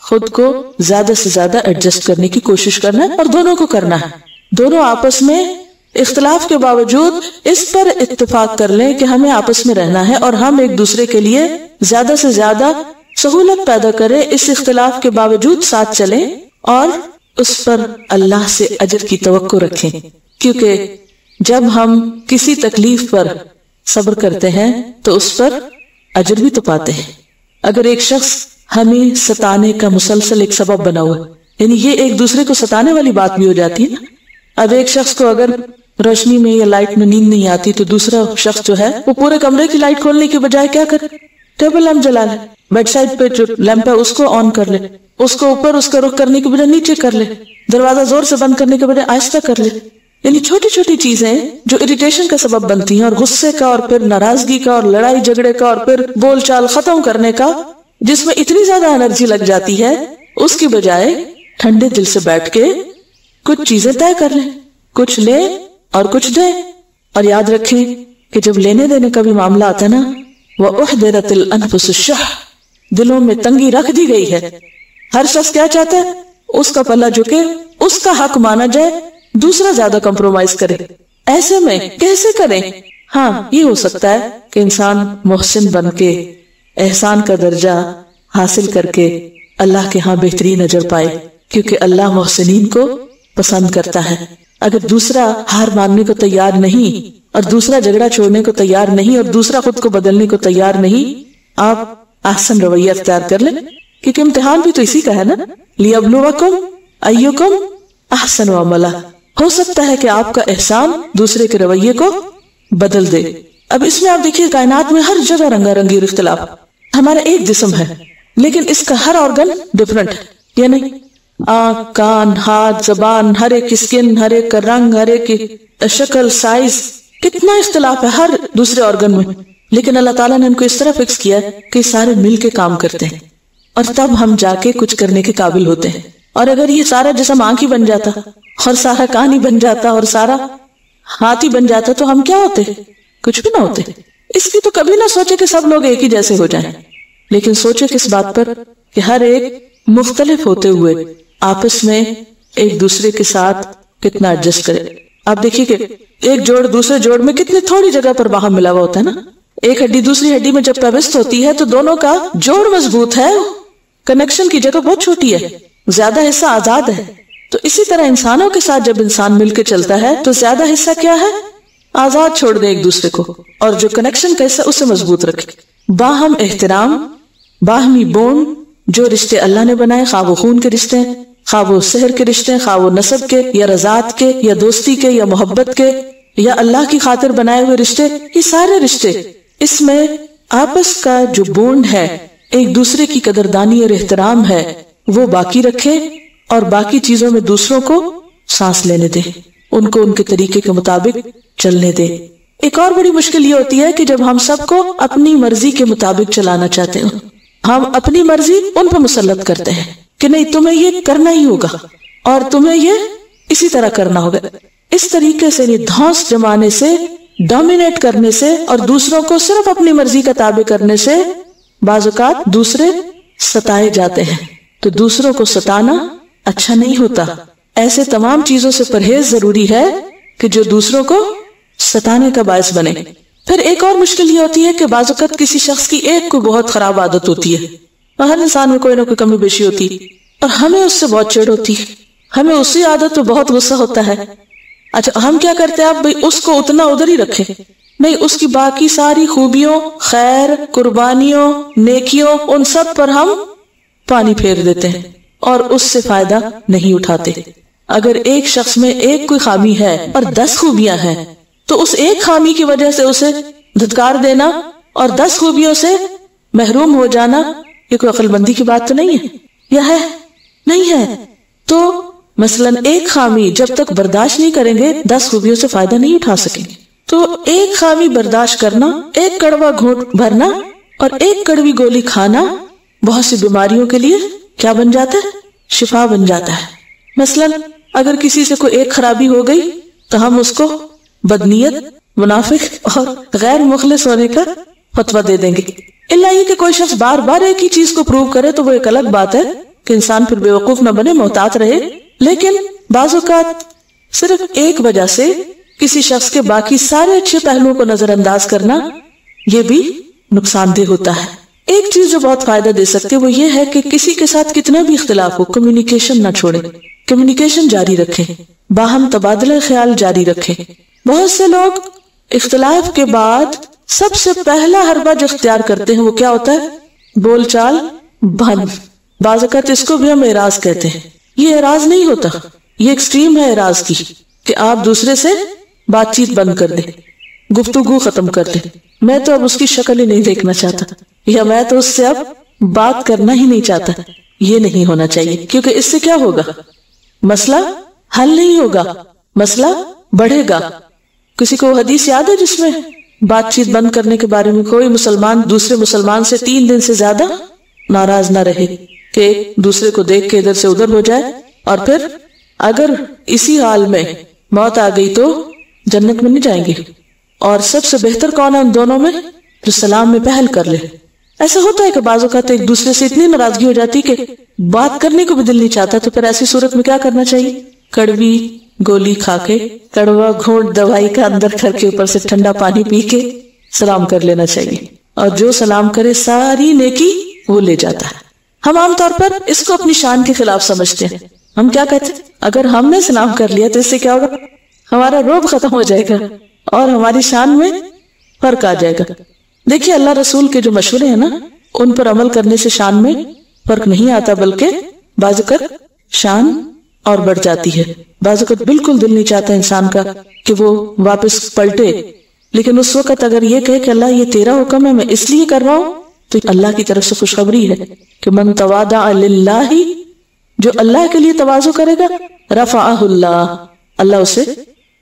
خود کو زیادہ سے زیادہ ایڈجسٹ کرنے کی کوشش کرنا ہے، اور دونوں کو کرنا ہے. دونوں آپس میں اختلاف کے باوجود اس پر اتفاق کر لیں کہ ہمیں آپس میں رہنا ہے اور ہم ایک دوسرے کے لیے زیادہ سے زیادہ سہولت پیدا کریں، اس اختلاف کے باوجود ساتھ چلیں اور اس پر اللہ سے اجر کی توقع رکھیں. کیونکہ جب ہم کسی تکلیف پر صبر کرتے ہیں تو اس پر اجر بھی تو پاتے ہیں. اگر ایک شخص ہمیں ستانے کا مسلسل ایک سبب بنا ہوا، یعنی یہ ایک دوسرے کو ستانے والی بات بھی ہو جاتی ہے نا. اب ایک شخص کو اگر روشنی میں یا لائٹ میں نیند نہیں آتی تو دوسرا شخص جو ہے وہ پورے کمرے کی لائٹ کھولنے کی بجائے کیا کرے، ٹیبل لیمپ جلا لے، بیڈ سائڈ پہ جو لیمپ ہے اس کو آن کر لے، اس کو اوپر اس کا رخ کرنے کی بجائے نیچے کر لے، دروازہ زور سے بند کرنے کے بجائے آہستہ کر لے. یعنی چھوٹی چھوٹی چیزیں جو اریٹیشن کا سبب بنتی ہیں اور غصے کا اور پھر ناراضگی کا اور لڑائی جھگڑے کا اور پھر بول چال ختم کرنے کا، جس میں اتنی زیادہ انرجی لگ جاتی ہے، اس کی بجائے ٹھنڈے دل سے بیٹھ کے کچھ چیزیں طے کر لیں، کچھ لیں اور کچھ دیں. اور یاد رکھیں کہ جب لینے دینے کا بھی معاملہ آتا ہے نا، وَأُحْضِرَتِ الْأَنفُسُ الشُّحَّ، دلوں میں تنگی رکھ دی گئی ہے. ہر شخص کیا چاہتا ہے، اس کا پلہ جھکے، اس کا حق مانا جائے، دوسرا زیادہ کمپرومائز کرے. ایسے میں کیسے کریں؟ ہاں، یہ ہو سکتا ہے کہ انسان محسن بن کے احسان کا درجہ حاصل کر کے اللہ کے ہاں بہترین اجر پائے، کیونکہ اللہ محسنین کو پسند کرتا ہے. اگر دوسرا ہار ماننے کو تیار نہیں اور دوسرا جھگڑا چھوڑنے کو تیار نہیں اور دوسرا خود کو بدلنے کو تیار نہیں، آپ احسن رویہ اختیار کر لیں، کیونکہ امتحان بھی تو اسی کا ہے نا. لِيَبْلُوَكُمْ أَيُّكُمْ أَحْسَنُ عَمَلًا. ہو سکتا ہے کہ آپ کا احسان دوسرے کے رویے کو بدل دے. اب اس میں آپ دیکھیے کائنات میں ہر جگہ رنگا رنگی اور اختلاف. ہمارا ایک جسم ہے لیکن اس کا ہر آرگن ڈفرنٹ ہے، یا نہیں؟ آنکھ، کان، ہاتھ، زبان، ہر ایک اسکن، ہر ایک کا رنگ، ہر ایک کی شکل، سائز، کتنا اختلاف ہے ہر دوسرے آرگن میں. لیکن اللہ تعالیٰ نے ان کو اس طرح فکس کیا ہے کہ سارے مل کے کام کرتے ہیں اور تب ہم جا کے کچھ کرنے کے قابل ہوتے ہیں. اور اگر یہ سارا جسم آنکھ ہی بن جاتا اور سارا کان ہی بن جاتا اور سارا ہاتھ ہی بن جاتا تو ہم کیا ہوتے؟ کچھ بھی نہ ہوتے. اس کی تو کبھی نہ سوچے کہ سب لوگ ایک ہی جیسے ہو جائیں، لیکن سوچے کس بات پر کہ ہر ایک مختلف ہوتے ہوئے آپس میں ایک دوسرے کے ساتھ کتنا ایڈجسٹ کرے. آپ دیکھیے کہ ایک جوڑ دوسرے جوڑ میں کتنی تھوڑی جگہ پر باہم ملا ہوا ہوتا ہے نا. ایک ہڈی دوسری ہڈی میں جب پیوست ہوتی ہے تو دونوں کا جوڑ مضبوط ہے، کنیکشن کی جگہ بہت چھوٹی ہے، زیادہ حصہ آزاد ہے. تو اسی طرح انسانوں کے ساتھ جب انسان مل کے چلتا ہے تو زیادہ حصہ کیا ہے؟ آزاد چھوڑ دیں ایک دوسرے کو، اور جو کنیکشن کا حصہ اسے مضبوط رکھے. باہم احترام، باہمی بونڈ، جو رشتے اللہ نے بنائے، خواہ وہ خون کے رشتے ہیں، خواہ وہ سحر کے رشتے ہیں، خواہ وہ نسب کے یا رضاعت کے یا دوستی کے یا محبت کے یا اللہ کی خاطر بنائے ہوئے رشتے، یہ سارے رشتے، اس میں آپس کا جو بونڈ ہے، ایک دوسرے کی قدردانی اور احترام ہے، وہ باقی رکھیں اور باقی چیزوں میں دوسروں کو سانس لینے دیں، ان کو ان کے طریقے کے مطابق چلنے دیں. ایک اور بڑی مشکل یہ ہوتی ہے کہ جب ہم سب کو اپنی مرضی کے مطابق چلانا چاہتے ہیں، ہم اپنی مرضی ان پہ مسلط کرتے ہیں کہ نہیں تمہیں یہ کرنا ہی ہوگا اور تمہیں یہ اسی طرح کرنا ہوگا. اس طریقے سے دھوس جمانے سے، ڈومینیٹ کرنے سے اور دوسروں کو صرف اپنی مرضی کا تابع کرنے سے بعض اوقات دوسرے ستائے جاتے ہیں. تو دوسروں کو ستانا اچھا نہیں ہوتا. ایسے تمام چیزوں سے پرہیز ضروری ہے کہ جو دوسروں کو ستانے کا باعث بنے. پھر ایک اور مشکل یہ ہوتی ہے کہ بعض اوقات کسی شخص کی ایک کو بہت خراب عادت ہوتی ہے، اور ہر انسان میں کوئی نہ کوئی کمی بیشی ہوتی ہے، اور ہمیں اس سے بہت چڑ ہوتی ہے، ہمیں اسی عادت پہ بہت غصہ ہوتا ہے. اچھا ہم کیا کرتے ہیں؟ اب بھئی اس کو اتنا ادھر ہی رکھیں، نہیں اس کی باقی ساری خوبیوں، خیر، قربانیوں، نیکیوں، ان سب پر ہم پانی پھیر دیتے ہیں اور اس سے فائدہ نہیں اٹھاتے. اگر ایک شخص میں ایک کوئی خامی ہے اور 10 خوبیاں ہیں تو اس ایک خامی کی وجہ سے اسے دھتکار دینا اور 10 خوبیوں سے محروم ہو جانا، یہ کوئی عقل مندی کی بات تو نہیں ہے، یا ہے؟ نہیں ہے۔ تو مثلا ایک خامی جب تک برداشت نہیں کریں گے 10 خوبیوں سے فائدہ نہیں اٹھا سکیں گے۔ تو ایک خامی برداشت کرنا، ایک کڑوا گھونٹ بھرنا اور ایک کڑوی گولی کھانا بہت سی بیماریوں کے لیے کیا بن جاتا ہے؟ شفا بن جاتا ہے۔ مثلا اگر کسی سے کوئی ایک خرابی ہو گئی تو ہم اس کو بدنیت، منافق اور غیر مخلص ہونے کا فتویٰ دے دیں گے، الا یہ کہ کوئی شخص بار بار ایک ہی چیز کو پروو کرے تو وہ ایک الگ بات ہے کہ انسان پھر بیوقوف نہ بنے، محتاط رہے۔ لیکن بعض اوقات صرف ایک وجہ سے کسی شخص کے باقی سارے اچھے پہلوؤں کو نظر انداز کرنا یہ بھی نقصان دہ ہوتا ہے۔ ایک چیز جو بہت فائدہ دے سکتے وہ یہ ہے کہ کسی کے ساتھ کتنا بھی اختلاف ہو، کمیونیکیشن نہ چھوڑیں، کمیونیکیشن جاری رکھیں، باہم تبادلہ خیال جاری رکھیں۔ بہت سے لوگ اختلاف کے بعد سب سے پہلا حربہ جو اختیار کرتے ہیں وہ کیا ہوتا ہے؟ بول چال بند۔ بعض اوقات اس کو بھی ہم اعراض کہتے ہیں۔ یہ اعراض نہیں ہوتا، یہ ایکسٹریم ہے اعراض کی، کہ آپ دوسرے سے بات چیت بند کر دیں، گفتگو ختم کر دیں، میں تو اب اس کی شکل ہی نہیں دیکھنا چاہتا، یا میں تو اس سے اب بات کرنا ہی نہیں چاہتا۔ یہ نہیں ہونا چاہیے، کیونکہ اس سے کیا ہوگا؟ مسئلہ حل نہیں ہوگا، مسئلہ بڑھے گا۔ کسی کو حدیث یاد ہے جس میں بات چیت بند کرنے کے بارے میں کوئی مسلمان دوسرے مسلمان سے 3 دن سے زیادہ ناراض نہ رہے، کہ ایک دوسرے کو دیکھ کے ادھر سے ادھر ہو جائے، اور پھر اگر اسی حال میں موت آ گئی تو جنت میں نہیں جائیں گے؟ اور سب سے بہتر کون ہے ان دونوں میں؟ جو سلام میں پہل کر لے۔ ایسا ہوتا ہے کہ بعض اوقات ایک دوسرے سے اتنی ناراضگی ہو جاتی کہ بات کرنے کو بھی دل نہیں چاہتا، تو پھر ایسی صورت میں کیا کرنا چاہیے؟ کڑوی گولی کھا کے، کڑوا گھونٹ دوائی کا اندر کر کے اوپر سے ٹھنڈا پانی پی کے سلام کر لینا چاہیے، اور جو سلام کرے ساری نیکی وہ لے جاتا ہے۔ ہم عام طور پر اس کو اپنی شان کے خلاف سمجھتے ہیں۔ ہم کیا کہتے ہیں؟ اگر ہم نے سلام کر لیا تو اس سے کیا ہوگا؟ ہمارا رعب ختم ہو جائے گا اور ہماری شان میں فرق آ جائے گا۔ دیکھیے اللہ رسول کے جو مشورے ہیں نا، ان پر عمل کرنے سے شان میں فرق نہیں آتا، بلکہ بعض اوقات شان اور بڑھ جاتی ہے۔ بعض اوقات بالکل دل نہیں چاہتا انسان کا کہ وہ واپس پلٹے، لیکن اس وقت اگر یہ کہے کہ اللہ یہ تیرا حکم ہے، میں اس لیے کر رہا ہوں، تو اللہ کی طرف سے خوشخبری ہے کہ من تواضع للہ، جو اللہ کے لیے تواضع کرے گا، رفعہ اللہ، اللہ اسے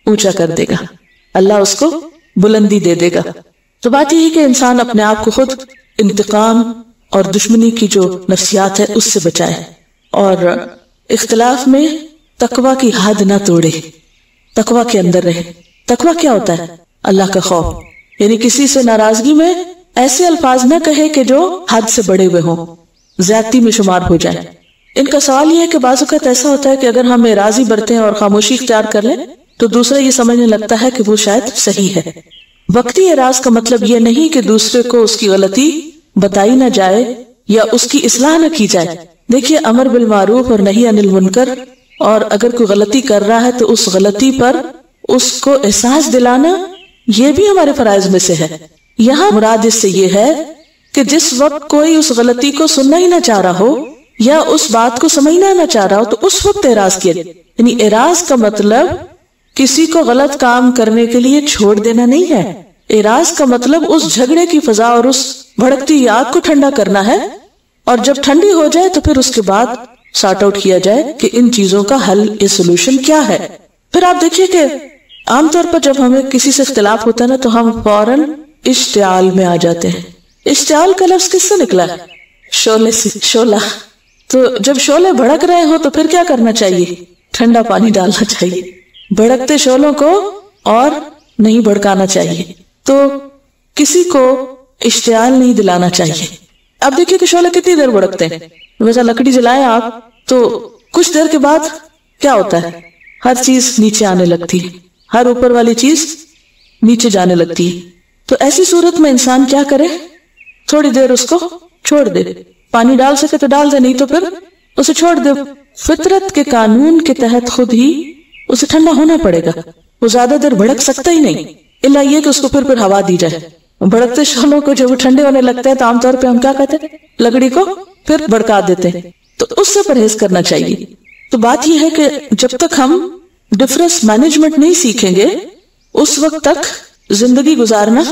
اونچا کر دے گا، اللہ اس کو بلندی دے دے گا۔ تو بات یہ ہے کہ انسان اپنے آپ کو خود انتقام اور دشمنی کی جو نفسیات ہے اس سے بچائے، اور اختلاف میں تقوی کی حد نہ توڑے، تقوی کے اندر رہے۔ تقوی کیا ہوتا ہے؟ اللہ کا خوف، یعنی کسی سے ناراضگی میں ایسے الفاظ نہ کہے کہ جو حد سے بڑے ہوئے ہوں، زیادتی میں شمار ہو جائے۔ ان کا سوال یہ ہے کہ بعض اوقات ایسا ہوتا ہے کہ اگر ہم اعراضی برتیں اور خاموشی اختیار کر لیں تو دوسرا یہ سمجھنے لگتا ہے کہ وہ شاید صحیح ہے۔ وقتی اعراض کا مطلب یہ نہیں کہ دوسرے کو اس کی غلطی بتائی نہ جائے یا اس کی اصلاح نہ کی جائے۔ دیکھیے امر بالمعروف اور نہی عن المنکر، اور اگر کوئی غلطی کر رہا ہے تو اس غلطی پر اس کو احساس دلانا یہ بھی ہمارے فرائض میں سے ہے۔ یہاں مراد اس سے یہ ہے کہ جس وقت کوئی اس غلطی کو سننا ہی نہ چاہ رہا ہو یا اس بات کو سمجھنا نہ چاہ رہا ہو تو اس وقت اعراض کیا جائے۔ یعنی اعراض کا مطلب کسی کو غلط کام کرنے کے لیے چھوڑ دینا نہیں ہے، اعراض کا مطلب اس جھگڑے کی فضا اور اس بھڑکتی آگ کو ٹھنڈا کرنا ہے، اور جب ٹھنڈی ہو جائے تو پھر اس کے بعد سارٹ آؤٹ کیا جائے کہ ان چیزوں کا حل یا سولوشن کیا ہے۔ پھر آپ دیکھیے کہ عام طور پر جب ہمیں کسی سے اختلاف ہوتا ہے نا تو ہم فوراً اشتعال میں آ جاتے ہیں۔ اشتعال کا لفظ کس سے نکلا ہے؟ شعلے سے، شعلہ۔ تو جب شعلے بھڑک رہے ہو تو پھر کیا کرنا چاہیے؟ ٹھنڈا پانی ڈالنا چاہیے، بھڑکتے شعلوں کو اور نہیں بھڑکانا چاہیے۔ تو کسی کو اشتعال نہیں دلانا چاہیے۔ اب دیکھیے کہ شعلے کتنی دیر بھڑکتے ہیں، ویسا لکڑی جلائیں آپ تو کچھ دیر کے بعد کیا ہوتا ہے؟ ہر چیز نیچے آنے لگتی ہے، ہر اوپر والی چیز نیچے جانے لگتی ہے۔ تو ایسی صورت میں انسان کیا کرے؟ تھوڑی دیر اس کو چھوڑ دے، پانی ڈال سکے تو ڈال دے، نہیں تو پھر اسے چھوڑ دے۔ فطرت کے قانون کے تحت خود ہی اسے ٹھنڈا ہونا پڑے گا، وہ زیادہ دیر بھڑک سکتا ہی نہیں، الا یہ کہ اس کو پھر ہوا دی جائے۔ بھڑکتے شعلوں کو جب وہ ٹھنڈے ہونے لگتے ہیں تو عام طور پہ ہم کیا کہتے ہیں؟ لکڑی کو پھر بھڑکا دیتے ہیں۔ تو اس سے پرہیز کرنا چاہیے۔ تو بات یہ ہے کہ جب تک ہم ڈفرنس مینجمنٹ نہیں سیکھیں گے اس وقت تک زندگی گزارنا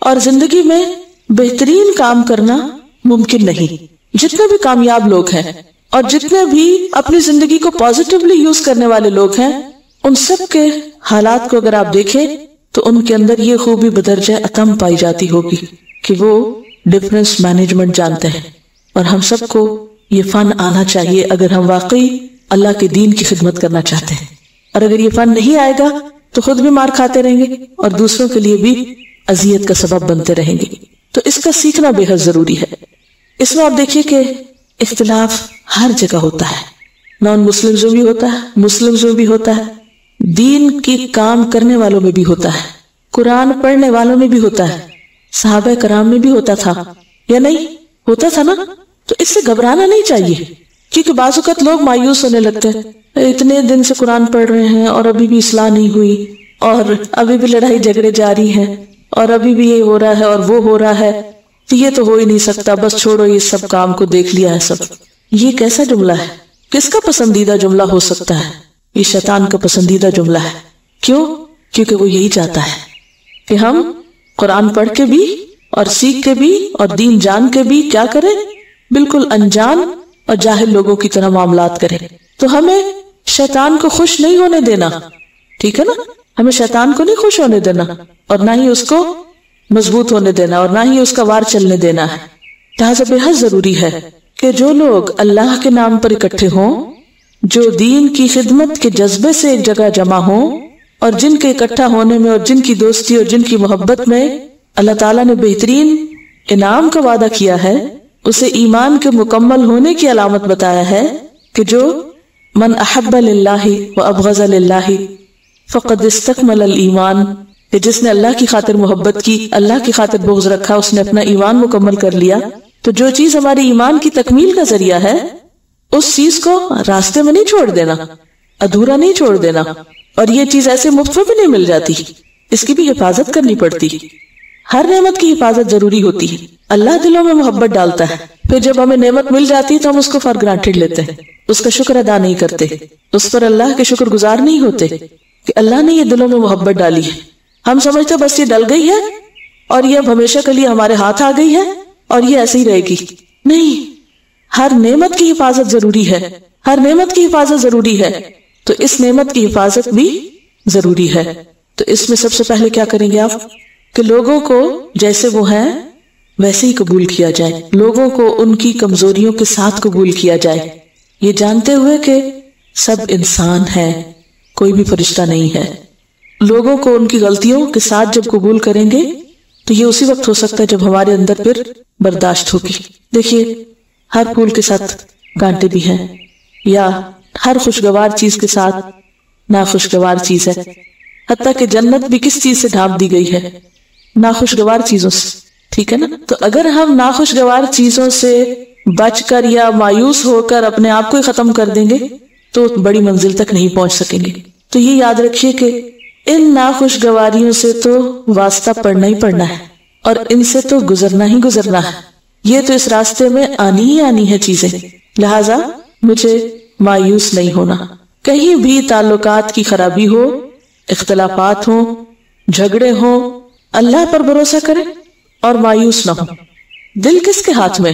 اور زندگی میں بہترین کام کرنا ممکن نہیں. جتنے بھی کامیاب لوگ ہیں اور جتنے بھی اپنی زندگی کو پازیٹیولی یوز کرنے والے لوگ ہیں ان سب کے حالات کو اگر آپ دیکھیں تو ان کے اندر یہ خوبی بدرجہ اتم پائی جاتی ہوگی کہ وہ ڈفرنس مینجمنٹ جانتے ہیں. اور ہم سب کو یہ فن آنا چاہیے اگر ہم واقعی اللہ کے دین کی خدمت کرنا چاہتے ہیں. اور اگر یہ فن نہیں آئے گا تو خود بھی مار کھاتے رہیں گے اور دوسروں کے لیے بھی اذیت کا سبب بنتے رہیں گے. تو اس کا سیکھنا بے حد ضروری ہے. اس میں آپ دیکھیے کہ اختلاف ہر جگہ ہوتا ہے. نان مسلمز میں بھی ہوتا ہے, مسلمز میں بھی ہوتا ہے, دین کی کام کرنے والوں میں بھی ہوتا ہے, قرآن پڑھنے والوں میں بھی ہوتا ہے, صحابہ کرام میں بھی ہوتا تھا یا نہیں ہوتا تھا نا. تو اس سے گھبرانا نہیں چاہیے کیونکہ بعض اوقات لوگ مایوس ہونے لگتے ہیں. اتنے دن سے قرآن پڑھ رہے ہیں اور ابھی بھی اصلاح نہیں ہوئی اور ابھی بھی لڑائی جھگڑے جاری ہیں اور ابھی بھی یہ ہو رہا ہے اور وہ ہو رہا ہے, تو یہ تو ہو ہی نہیں سکتا, بس چھوڑو یہ سب کام کو دیکھ لیا ہے سب. یہ کیسا جملہ ہے؟ کس کا پسندیدہ جملہ ہو سکتا ہے؟ یہ شیطان کا پسندیدہ جملہ ہے. کیوں؟ کیونکہ وہ یہی چاہتا ہے کہ ہم قرآن پڑھ کے بھی اور سیکھ کے بھی اور دین جان کے بھی کیا کریں, بالکل انجان اور جاہل لوگوں کی طرح معاملات کریں. تو ہمیں شیطان کو خوش نہیں ہونے دینا, ٹھیک ہے نا, ہمیں شیطان کو نہیں خوش ہونے دینا اور نہ ہی اس کو مضبوط ہونے دینا اور نہ ہی اس کا وار چلنے دینا ہے. لہٰذا بے حد ضروری ہے کہ جو لوگ اللہ کے نام پر اکٹھے ہوں, جو دین کی خدمت کے جذبے سے ایک جگہ جمع ہوں اور جن کے اکٹھا ہونے میں اور جن کی دوستی اور جن کی محبت میں اللہ تعالیٰ نے بہترین انعام کا وعدہ کیا ہے, اسے ایمان کے مکمل ہونے کی علامت بتایا ہے کہ جو من احب للہ و ابغض للہ فقد استکمل الایمان, کہ جس نے اللہ کی خاطر محبت کی, اللہ کی خاطر بغض رکھا, اس نے اپنا ایمان مکمل کر لیا. تو جو چیز ہماری ایمان کی تکمیل کا ذریعہ ہے اس چیز کو راستے میں نہیں چھوڑ دینا, ادھورا نہیں چھوڑ دینا. اور یہ چیز ایسے مفت میں بھی نہیں مل جاتی, اس کی بھی حفاظت کرنی پڑتی. ہر نعمت کی حفاظت ضروری ہوتی ہے. اللہ دلوں میں محبت ڈالتا ہے, پھر جب ہمیں نعمت مل جاتی تو ہم اس کو فار گرانٹیڈ لیتے ہیں, اس کا شکر ادا نہیں کرتے, اس پر اللہ کے شکر گزار نہیں ہوتے کہ اللہ نے یہ دلوں میں محبت ڈالی ہے. ہم سمجھتے بس یہ ڈل گئی ہے اور یہ اب ہمیشہ کے لیے ہمارے ہاتھ آ گئی ہے اور یہ ایسے ہی رہے گی. نہیں, ہر نعمت کی حفاظت ضروری ہے, ہر نعمت کی حفاظت ضروری ہے. تو اس نعمت کی حفاظت بھی ضروری ہے. تو اس میں سب سے پہلے کیا کریں گے آپ کہ لوگوں کو جیسے وہ ہیں ویسے ہی قبول کیا جائے, لوگوں کو ان کی کمزوریوں کے ساتھ قبول کیا جائے, یہ جانتے ہوئے کہ سب انسان ہیں, کوئی بھی فرشتہ نہیں ہے. لوگوں کو ان کی غلطیوں کے ساتھ جب قبول کریں گے تو یہ اسی وقت ہو سکتا ہے جب ہمارے اندر پھر برداشت ہوگی. دیکھیے ہر پھول کے ساتھ کانٹے بھی ہیں, یا ہر خوشگوار چیز کے ساتھ ناخوشگوار چیز ہے. حتیٰ کہ جنت بھی کس چیز سے ڈھانپ دی گئی ہے؟ ناخوشگوار چیزوں سے, ٹھیک ہے نا. تو اگر ہم ناخوشگوار چیزوں سے بچ کر یا مایوس ہو کر اپنے آپ کو ہی ختم کر دیں گے تو بڑی منزل تک نہیں پہنچ سکیں گے. تو یہ یاد رکھیے کہ ان ناخوشگواریوں سے تو واسطہ پڑنا ہی پڑنا ہے اور ان سے تو گزرنا ہی گزرنا ہے. یہ تو اس راستے میں آنی ہی آنی ہے چیزیں. لہٰذا مجھے مایوس نہیں ہونا. کہیں بھی تعلقات کی خرابی ہو, اختلافات ہوں, جھگڑے ہوں, اللہ پر بھروسہ کریں اور مایوس نہ ہو. دل کس کے ہاتھ میں؟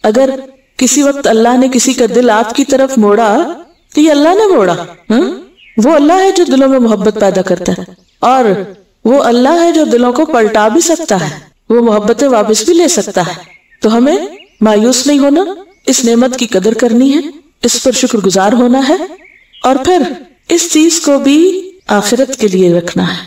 اگر کسی وقت اللہ نے کسی کا دل آپ کی طرف موڑا تو یہ اللہ نے موڑا. وہ اللہ ہے جو دلوں میں محبت پیدا کرتا ہے اور وہ اللہ ہے جو دلوں کو پلٹا بھی سکتا ہے, وہ محبتیں واپس بھی لے سکتا ہے. تو ہمیں مایوس نہیں ہونا, اس نعمت کی قدر کرنی ہے, اس پر شکر گزار ہونا ہے اور پھر اس چیز کو بھی آخرت کے لیے رکھنا ہے.